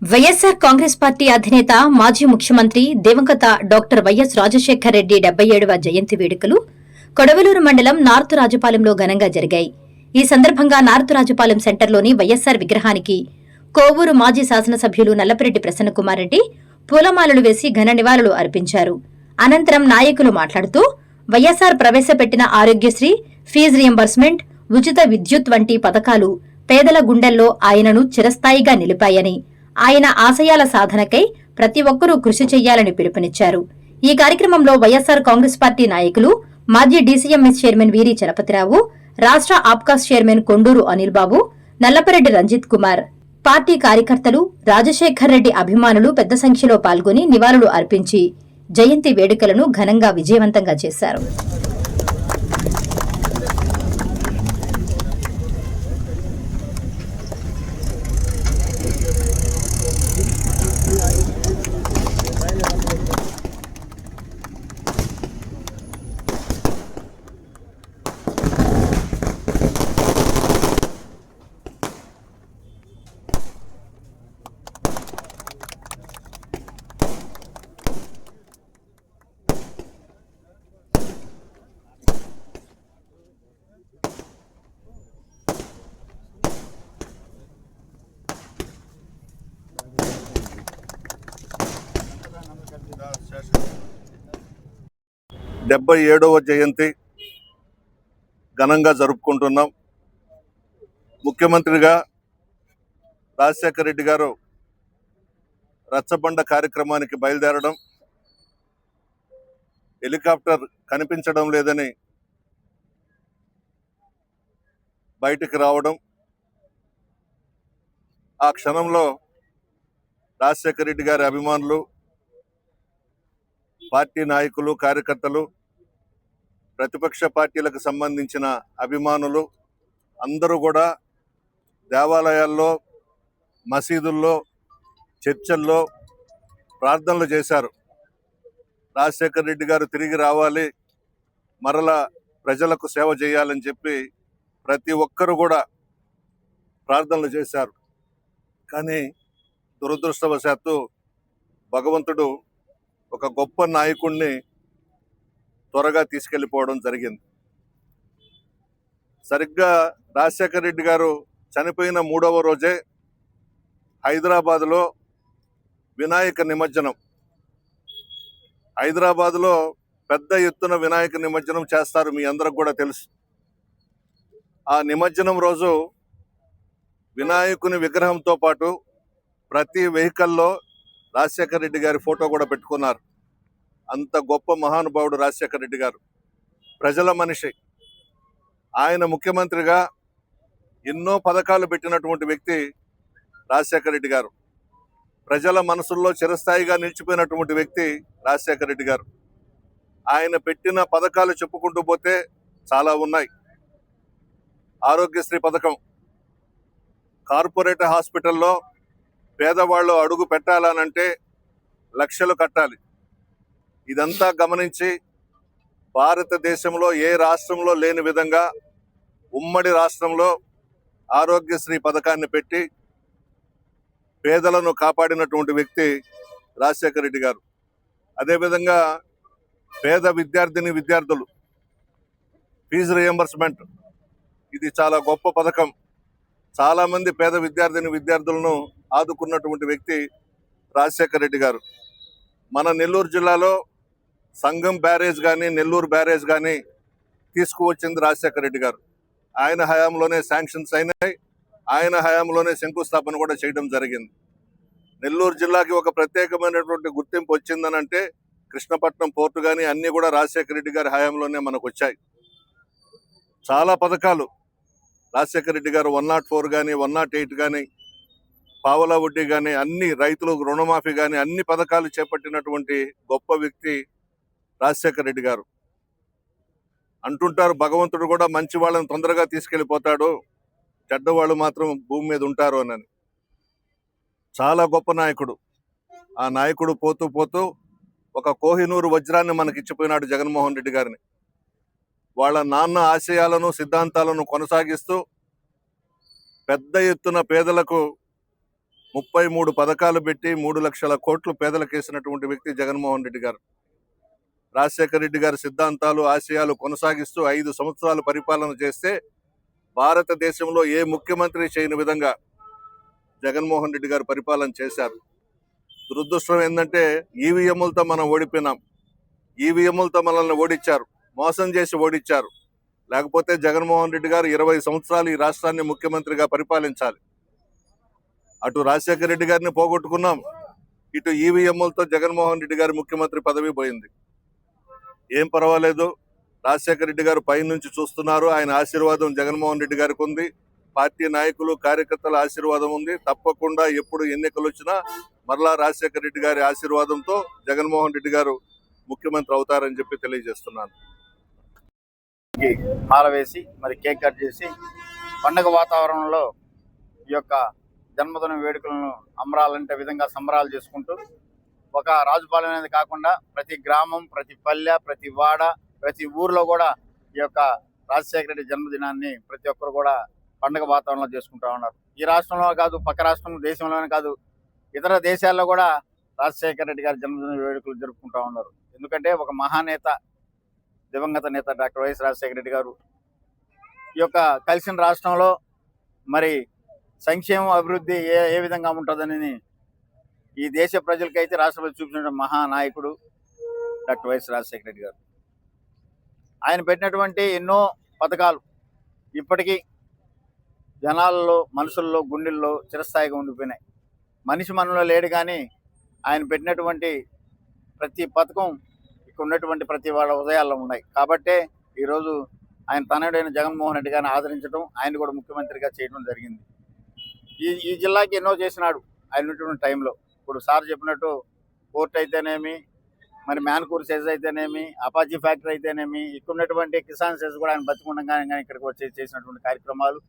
YSR Congress party అధినేత మాజీ ముఖ్యమంత్రి దివంగత డాక్టర్ వైఎస్ రాజశేఖర్ రెడ్డి 77వ జయంతి వేడుకలు కొడవలూరు మండలం నార్తు రాజపాలెంలో ఘనంగా జరిగాయి. ఈ సందర్భంగా నార్తు రాజపాలెం సెంటర్లోని వైఎస్సార్ విగ్రహానికి కోవూరు మాజీ శాసనసభ్యులు నల్లపరెడ్డి ప్రసన్నకుమార్ రెడ్డి పూలమాలలు వేసి ఘన నివాళులు అర్పించారు. అనంతరం నాయకులు మాట్లాడుతూ వైఎస్సార్ ప్రవేశపెట్టిన ఆరోగ్యశ్రీ, ఫీజు రియంబర్స్మెంట్, ఉచిత విద్యుత్ వంటి పథకాలు పేదల గుండెల్లో ఆయనను చిరస్థాయిగా నిలిపాయని, ఆయన ఆశయాల సాధనకై ప్రతి ఒక్కరూ కృషి చెయ్యాలని పిలుపునిచ్చారు. ఈ కార్యక్రమంలో వైఎస్సార్ కాంగ్రెస్ పార్టీ నాయకులు, మాజీ డీసీఎంఎస్ చైర్మన్ వీరి చలపతిరావు, రాష్ట్ర ఆప్కాస్ చైర్మన్ కొండూరు అనిల్ బాబు, నల్లపరెడ్డి రంజిత్ కుమార్, పార్టీ కార్యకర్తలు, రాజశేఖర్ రెడ్డి అభిమానులు పెద్ద సంఖ్యలో పాల్గొని నివాళులు అర్పించి జయంతి వేడుకలను ఘనంగా విజయవంతంగా చేశారు. 77వ జయంతి ఘనంగా జరుపుకుంటున్నాం. ముఖ్యమంత్రిగా రాజశేఖర రెడ్డి గారు రచ్చబండ కార్యక్రమానికి బయలుదేరడం, హెలికాప్టర్ కనిపించడం లేదని బయటికి రావడం, ఆ క్షణంలో రాజశేఖర రెడ్డి గారి అభిమానులు, పార్టీ నాయకులు, కార్యకర్తలు, ప్రతిపక్ష పార్టీలకు సంబంధించిన అభిమానులు అందరూ కూడా దేవాలయాల్లో, మసీదుల్లో, చర్చల్లో ప్రార్థనలు చేశారు. రాజశేఖర రెడ్డి గారు తిరిగి రావాలి, మరలా ప్రజలకు సేవ చేయాలని చెప్పి ప్రతి ఒక్కరు కూడా ప్రార్థనలు చేశారు. కానీ దురదృష్టవశాత్తు భగవంతుడు ఒక గొప్ప నాయకుడిని త్వరగా తీసుకెళ్లిపోవడం జరిగింది. సరిగ్గా రాజశేఖర రెడ్డి గారు చనిపోయిన 3వ రోజే హైదరాబాద్లో వినాయక నిమజ్జనం, హైదరాబాద్లో పెద్ద ఎత్తున వినాయక నిమజ్జనం చేస్తారు, మీ అందరికి కూడా తెలుసు. ఆ నిమజ్జనం రోజు వినాయకుని విగ్రహంతో పాటు ప్రతి వెహికల్లో రాజశేఖర రెడ్డి గారి ఫోటో కూడా పెట్టుకున్నారు. అంత గొప్ప మహానుభావుడు రాజశేఖర రెడ్డి గారు, ప్రజల మనిషి. ఆయన ముఖ్యమంత్రిగా ఎన్నో పథకాలు పెట్టినటువంటి వ్యక్తి రాజశేఖర రెడ్డి గారు. ప్రజల మనసుల్లో చిరస్థాయిగా నిలిచిపోయినటువంటి వ్యక్తి రాజశేఖర రెడ్డి గారు. ఆయన పెట్టిన పథకాలు చెప్పుకుంటూ పోతే చాలా ఉన్నాయి. ఆరోగ్యశ్రీ పథకం, కార్పొరేట్ హాస్పిటల్లో పేదవాళ్ళు అడుగు పెట్టాలనంటే లక్షలు కట్టాలి. ఇదంతా గమనించి భారతదేశంలో ఏ రాష్ట్రంలో లేని విధంగా ఉమ్మడి రాష్ట్రంలో ఆరోగ్యశ్రీ పథకాన్ని పెట్టి పేదలను కాపాడినటువంటి వ్యక్తి రాజశేఖర రెడ్డి గారు. అదేవిధంగా పేద విద్యార్థులు ఫీజు రియంబర్స్మెంట్, ఇది చాలా గొప్ప పథకం. చాలామంది పేద విద్యార్థులను ఆదుకున్నటువంటి వ్యక్తి రాజశేఖర రెడ్డి గారు. మన నెల్లూరు జిల్లాలో సంగం బ్యారేజ్ కానీ, నెల్లూరు బ్యారేజ్ కానీ తీసుకువచ్చింది రాజశేఖర రెడ్డి గారు. ఆయన హయాంలోనే శాంక్షన్స్ అయినాయి, ఆయన హయాంలోనే శంకుస్థాపన కూడా చేయడం జరిగింది. నెల్లూరు జిల్లాకి ఒక ప్రత్యేకమైనటువంటి గుర్తింపు వచ్చిందనంటే కృష్ణపట్నం పోర్టు కానీ అన్నీ కూడా రాజశేఖర రెడ్డి గారి హయాంలోనే మనకు వచ్చాయి. చాలా పథకాలు రాజశేఖర రెడ్డి గారు 104 కానీ, 108 కానీ, పావలా వడ్డీ కానీ, అన్ని రైతులకు రుణమాఫీ కానీ అన్ని పథకాలు చేపట్టినటువంటి గొప్ప వ్యక్తి రాజశేఖర రెడ్డి గారు. అంటుంటారు భగవంతుడు కూడా మంచి వాళ్ళని తొందరగా తీసుకెళ్లిపోతాడు, చెడ్డవాళ్ళు మాత్రం భూమి మీద ఉంటారు అని. చాలా గొప్ప నాయకుడు. ఆ నాయకుడు పోతూ పోతూ ఒక కోహినూరు వజ్రాన్ని మనకిచ్చిపోయినాడు, జగన్మోహన్ రెడ్డి గారిని. వాళ్ళ నాన్న ఆశయాలను, సిద్ధాంతాలను కొనసాగిస్తూ పెద్ద ఎత్తున పేదలకు 33 పథకాలు పెట్టి 3 లక్షల కోట్లు పేదలకు వేసినటువంటి వ్యక్తి జగన్మోహన్ రెడ్డి గారు. రాజశేఖర రెడ్డి గారి సిద్ధాంతాలు, ఆశయాలు కొనసాగిస్తూ 5 సంవత్సరాలు పరిపాలన చేస్తే భారతదేశంలో ఏ ముఖ్యమంత్రి చేయని విధంగా జగన్మోహన్ రెడ్డి గారు పరిపాలన చేశారు. దురదృష్టం ఏంటంటే ఈవీఎంలతో మనం ఓడిపోయినాం. ఈవీఎంలతో మనల్ని ఓడించారు, మోసం చేసి ఓడించారు. లేకపోతే జగన్మోహన్ రెడ్డి గారు 20 సంవత్సరాలు ఈ రాష్ట్రాన్ని ముఖ్యమంత్రిగా పరిపాలించాలి. అటు రాజశేఖర రెడ్డి గారిని పోగొట్టుకున్నాం, ఇటు ఈవీఎంలతో జగన్మోహన్ రెడ్డి గారి ముఖ్యమంత్రి పదవి పోయింది. ఏం పర్వాలేదు, రాజశేఖర రెడ్డి గారు పైనుంచి చూస్తున్నారు. ఆయన ఆశీర్వాదం జగన్మోహన్ రెడ్డి గారికి ఉంది, పార్టీ నాయకులు కార్యకర్తల ఆశీర్వాదం ఉంది. తప్పకుండా ఎప్పుడు ఎన్నికలు వచ్చినా మరలా రాజశేఖర రెడ్డి గారి ఆశీర్వాదంతో జగన్మోహన్ రెడ్డి గారు ముఖ్యమంత్రి అవుతారని చెప్పి తెలియజేస్తున్నాను. మాల వేసి మరి కేక్ కట్ చేసి పండగ వాతావరణంలో ఈ యొక్క జన్మదిన వేడుకలను అమరాలంటే విధంగా సంబరాలు చేసుకుంటూ ఒక రాజుపాలెం అనేది కాకుండా ప్రతి గ్రామం, ప్రతి పల్లె, ప్రతి వాడ, ప్రతి ఊర్లో కూడా ఈ యొక్క రాజశేఖర రెడ్డి జన్మదినాన్ని ప్రతి ఒక్కరు కూడా పండగ వాతావరణంలో చేసుకుంటూ ఉన్నారు. ఈ రాష్ట్రంలో కాదు, పక్క రాష్ట్రం, దేశంలోనే కాదు, ఇతర దేశాల్లో కూడా రాజశేఖర రెడ్డి గారి జన్మదిన వేడుకలు జరుపుకుంటూ ఉన్నారు. ఎందుకంటే ఒక మహానేత, దివంగత నేత డాక్టర్ వైఎస్ రాజశేఖర రెడ్డి గారు ఈ యొక్క కలిసిన రాష్ట్రంలో మరి సంక్షేమం, అభివృద్ధి ఏ విధంగా ఉంటుందని ఈ దేశ ప్రజలకైతే రాష్ట్ర ప్రజలు చూపించిన మహానాయకుడు డాక్టర్ వైఎస్ రాజశేఖర రెడ్డి గారు. ఆయన పెట్టినటువంటి ఎన్నో పథకాలు ఇప్పటికీ జనాలలో, మనుషుల్లో, గుండెల్లో చిరస్థాయిగా ఉండిపోయినాయి. మనిషి మనలో లేడు, కానీ ఆయన పెట్టినటువంటి ప్రతి పథకం ఇక్కడ ఉన్నటువంటి ప్రతి వాళ్ళ హృదయాల్లో ఉన్నాయి. కాబట్టే ఈరోజు ఆయన తనయుడైన జగన్మోహన్ రెడ్డి గారిని ఆదరించడం, ఆయన కూడా ముఖ్యమంత్రిగా చేయడం జరిగింది. ఈ జిల్లాకి ఎన్నో చేసినాడు ఆయన ఉన్నటువంటి టైంలో. ఇప్పుడు సార్ చెప్పినట్టు పోర్ట్ అయితేనేమి, మరి మ్యాన్కూర్ సెజ్ అయితేనేమి, అపాచీ ఫ్యాక్టరీ అయితేనేమి, ఇక్కడ ఉన్నటువంటి కిసాన్ సెజ్ కూడా ఆయన బతికుండగానే కానీ ఇక్కడికి వచ్చి చేసినటువంటి కార్యక్రమాలు,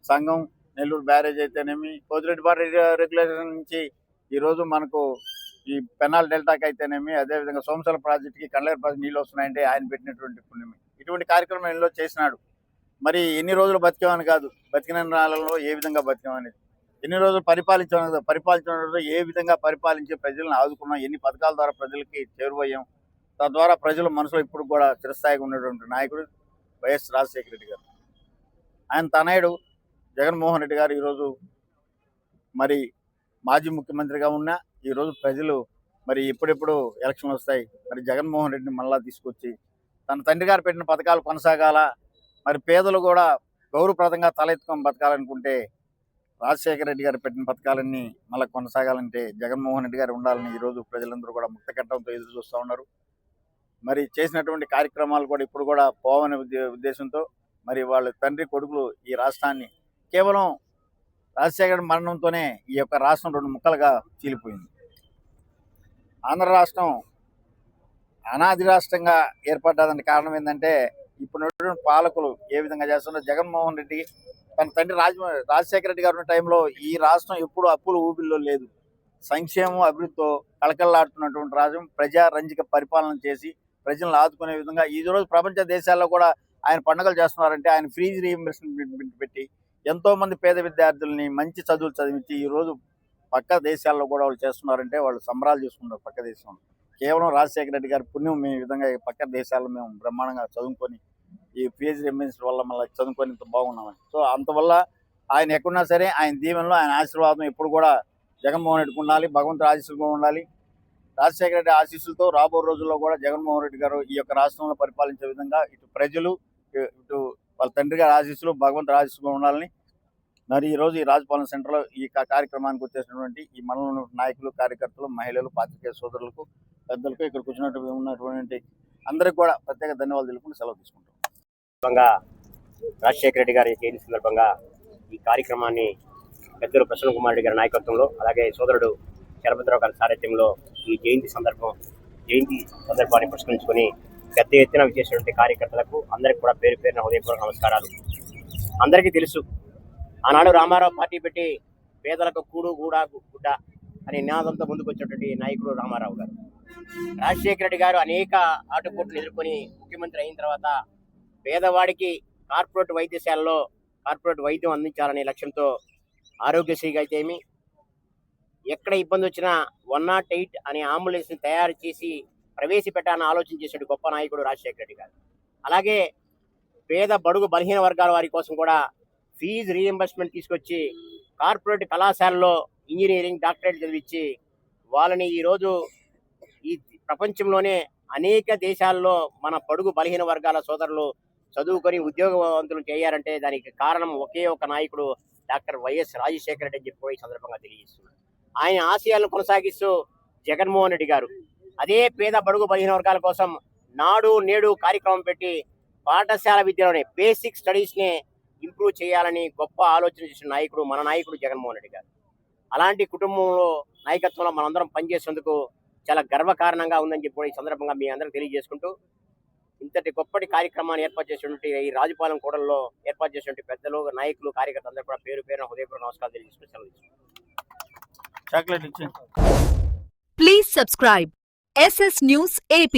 సంఘం, నెల్లూరు బ్యారేజ్ అయితేనేమి, పోతిరెడ్డిపాడు రెగ్యులేషన్ నుంచి ఈరోజు మనకు ఈ పెనాల్ డెల్టాకి అయితేనేమి, అదేవిధంగా సోమశల ప్రాజెక్టుకి, కండ్లేరు ప్రాజెక్టు నీళ్ళు వస్తున్నాయంటే ఆయన పెట్టినటువంటి పుణ్యమే. ఇటువంటి కార్యక్రమం ఎన్నో చేసినాడు. మరి ఎన్ని రోజులు బతికామని కాదు, బతికిన నాళ్ళలో ఏ విధంగా బతికామనేది, ఎన్ని రోజులు పరిపాలించడం ఏ విధంగా పరిపాలించి ప్రజలను ఆదుకున్నాం, ఎన్ని పథకాల ద్వారా ప్రజలకి చేరువయ్యాం, తద్వారా ప్రజల మనసులో ఇప్పుడు కూడా చిరస్థాయిగా ఉన్నటువంటి నాయకుడు వైఎస్ రాజశేఖర రెడ్డి గారు. ఆయన తనయుడు జగన్మోహన్ రెడ్డి గారు ఈరోజు మరి మాజీ ముఖ్యమంత్రిగా ఉన్నా ఈరోజు ప్రజలు మరి ఎప్పుడెప్పుడు ఎలక్షన్లు వస్తాయి, మరి జగన్మోహన్ రెడ్డిని మళ్ళా తీసుకొచ్చి తన తండ్రి గారు పెట్టిన పథకాలు కొనసాగాల, మరి పేదలు కూడా గౌరవప్రదంగా తలెత్తుకొని బతకాలనుకుంటే రాజశేఖర రెడ్డి గారు పెట్టిన పథకాలన్నీ మళ్ళీ కొనసాగాలంటే జగన్మోహన్ రెడ్డి గారు ఉండాలని ఈరోజు ప్రజలందరూ కూడా ముక్తకంఠంతో ఎదురు చూస్తూ ఉన్నారు. మరి చేసినటువంటి కార్యక్రమాలు కూడా ఇప్పుడు కూడా పోవనే ఉద్దేశంతో మరి వాళ్ళ తండ్రి కొడుకులు ఈ రాష్ట్రాన్ని కేవలం రాజశేఖర మరణంతోనే ఈ యొక్క రాష్ట్రం 2 ముక్కలుగా చీలిపోయింది. ఆంధ్ర రాష్ట్రం అనాది రాష్ట్రంగా ఏర్పడ్డదానికి కారణం ఏంటంటే ఇప్పుడు పాలకులు ఏ విధంగా చేస్తున్నారు. జగన్మోహన్ రెడ్డి తన తండ్రి రాజశేఖర రెడ్డి గారు ఉన్న టైంలో ఈ రాష్ట్రం ఎప్పుడు అప్పుల ఊబిల్లో లేదు. సంక్షేమం, అభివృద్ధితో కళకళలాడుతున్నటువంటి రాజ్యం ప్రజారంజిక పరిపాలన చేసి ప్రజలను ఆదుకునే విధంగా ఈ రోజు ప్రపంచ దేశాల్లో కూడా ఆయన పండుగలు చేస్తున్నారంటే ఆయన ఫీజు రీయింబర్స్మెంట్ పెట్టి ఎంతో మంది పేద విద్యార్థుల్ని మంచి చదువులు చదివించి ఈరోజు పక్క దేశాల్లో కూడా వాళ్ళు చేస్తున్నారంటే వాళ్ళు సంబరాలు చేసుకుంటారు. పక్క దేశంలో కేవలం రాజశేఖర రెడ్డి గారి పుణ్యం మేము ఈ విధంగా పక్క దేశాల్లో మేము బ్రహ్మాండంగా చదువుకొని ఈ ఫీజు రీయింబర్స్మెంట్ వల్ల మళ్ళీ చదువుకొని ఇంత బాగున్నామని. సో అంతవల్ల ఆయన ఎక్కడున్నా సరే ఆయన దీవెనలో ఆయన ఆశీర్వాదం ఎప్పుడు కూడా జగన్మోహన్ రెడ్డికి ఉండాలి, భగవంతుడి ఆశీస్సులు ఉండాలి. రాజశేఖర రెడ్డి ఆశీస్సులతో రాబో రోజుల్లో కూడా జగన్మోహన్ రెడ్డి గారు ఈ యొక్క రాష్ట్రంలో పరిపాలించే విధంగా ఇటు ప్రజలు, ఇటు వాళ్ళ తండ్రి గారి ఆశీస్సులు, భగవంతుడి ఆశీస్సులు ఉండాలని మరి ఈరోజు ఈ రాజపాలెం సెంటర్లో ఈ కార్యక్రమానికి వచ్చేసినటువంటి ఈ మండలంలో నాయకులు, కార్యకర్తలు, మహిళలు, పాత్రికేయ సోదరులకు, పెద్దలకు, ఇక్కడికి ఉన్నటువంటి అందరికి కూడా ప్రత్యేక ధన్యవాదాలు తెలుపుకుంటూ సెలవు తీసుకుంటాం. రాజశేఖర రెడ్డి గారి జయంతి సందర్భంగా ఈ కార్యక్రమాన్ని పెద్దలు ప్రసన్న కుమార్ రెడ్డి గారి నాయకత్వంలో, అలాగే సోదరుడు చలపతిరావు గారి సారథ్యంలో ఈ జయంతి సందర్భాన్ని పురస్కరించుకొని పెద్ద ఎత్తున విచ్చేసినటువంటి కార్యకర్తలకు అందరికీ కూడా పేరు పేరున హృదయపూర్వక నమస్కారాలు. అందరికీ తెలుసు, ఆనాడు రామారావు పార్టీ పెట్టి పేదలకు కూడు గూడ గుడ్డ అనే నినాదంతో ముందుకు వచ్చినటువంటి నాయకుడు రామారావు గారు. రాజశేఖర రెడ్డి గారు అనేక ఆటుపోట్లు ఎదుర్కొని ముఖ్యమంత్రి అయిన తర్వాత పేదవాడికి కార్పొరేట్ వైద్యశాలలో కార్పొరేట్ వైద్యం అందించాలనే లక్ష్యంతో ఆరోగ్యశ్రీగా అయితేమి, ఎక్కడ ఇబ్బంది వచ్చినా 108 అనే అంబులెన్స్ని తయారు చేసి ప్రవేశపెట్టాలని ఆలోచన చేసే గొప్ప నాయకుడు రాజశేఖర రెడ్డి గారు. అలాగే పేద బడుగు బలహీన వర్గాల వారి కోసం కూడా ఫీజు రీఎంబర్స్మెంట్ తీసుకొచ్చి కార్పొరేట్ కళాశాలలో ఇంజనీరింగ్ డాక్టరేట్ చదివించి వాళ్ళని ఈరోజు ఈ ప్రపంచంలోనే అనేక దేశాల్లో మన బడుగు బలహీన వర్గాల సోదరులు చదువుకొని ఉద్యోగవంతులు చేయారంటే దానికి కారణం ఒకే ఒక నాయకుడు డాక్టర్ వైఎస్ రాజశేఖర రెడ్డి అని చెప్పి ఈ సందర్భంగా తెలియజేస్తున్నారు. ఆయన ఆశయాలను కొనసాగిస్తూ జగన్మోహన్ రెడ్డి గారు అదే పేద బడుగు బలహీన వర్గాల కోసం నాడు నేడు కార్యక్రమం పెట్టి పాఠశాల విద్యలోనే బేసిక్ స్టడీస్నే ఇంప్రూవ్ చేయాలని గొప్ప ఆలోచన చేసిన నాయకుడు మన నాయకుడు జగన్మోహన్ రెడ్డి గారు. అలాంటి కుటుంబంలో నాయకత్వంలో మనందరం పనిచేసేందుకు చాలా గర్వకారణంగా ఉందని చెప్పి ఈ సందర్భంగా మీ అందరికి తెలియజేసుకుంటూ ఇంతటి గొప్పటి కార్యక్రమాన్ని ఏర్పాటు చేసినటువంటి ఈ రాజుపాలెం కూడల్లో ఏర్పాటు చేసినటువంటి పెద్దలు నాయకులు కార్యకర్తలు అందరూ కూడా పేరు పేరున హృదయపూర్వక నమస్కారాలు తెలియజేసుకుంటూ సెలవు తీసుకుంటాం. చాక్లెట్ ఇచ్చి Please subscribe SS News AP.